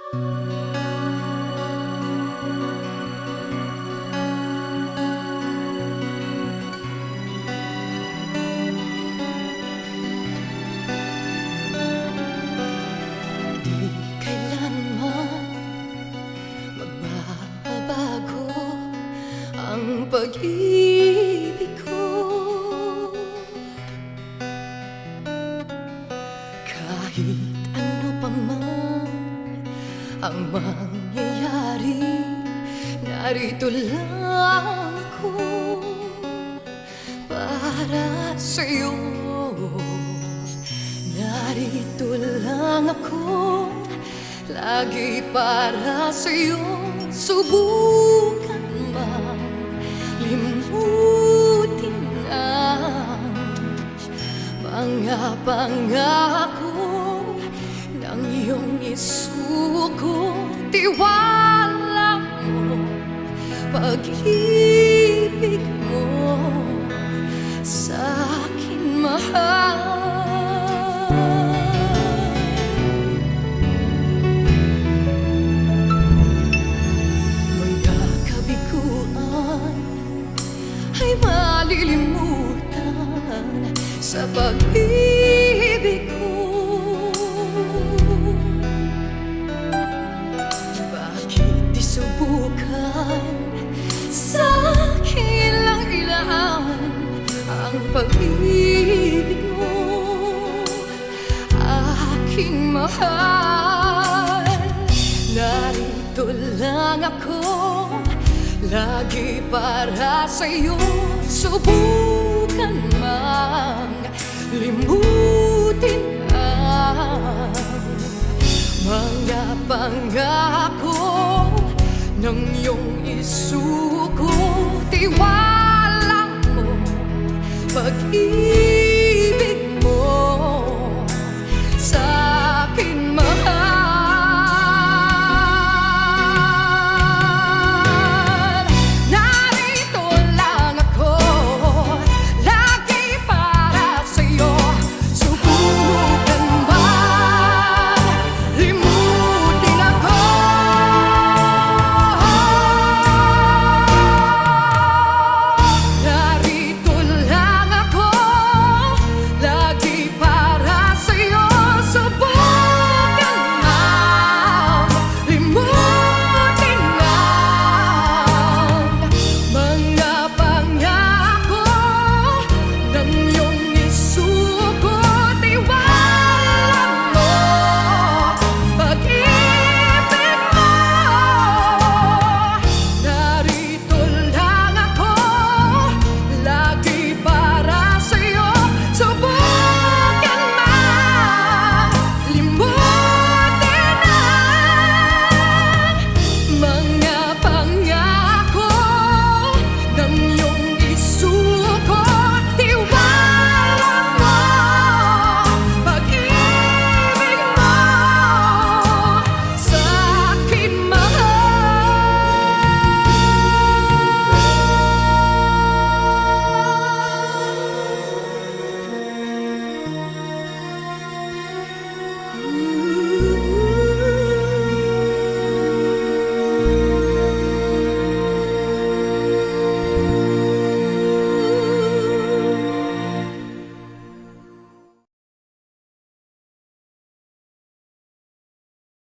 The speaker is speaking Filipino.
Di kailanman magbabago ang pag-ibig ko. Kahit ano pa man ang mangyayari, narito lang ako para sa'yo. Narito lang ako lagi para sa'yo. Subukan mang limutin ang mga pangako ng iyong isuko. Tiwala mo, pag-ibig mo sa'kin, mahal. Mga kabiguan ay malilimutan sa pag-ibig ko. Bakit di subukan sa'kin lang ilaan ang pag-ibig mo, aking mahal. Narito lang ako lagi para sa'yo. Subukan mang limutin ang mga pangako ng iyong isuko. Tiwala mo, pag-ibig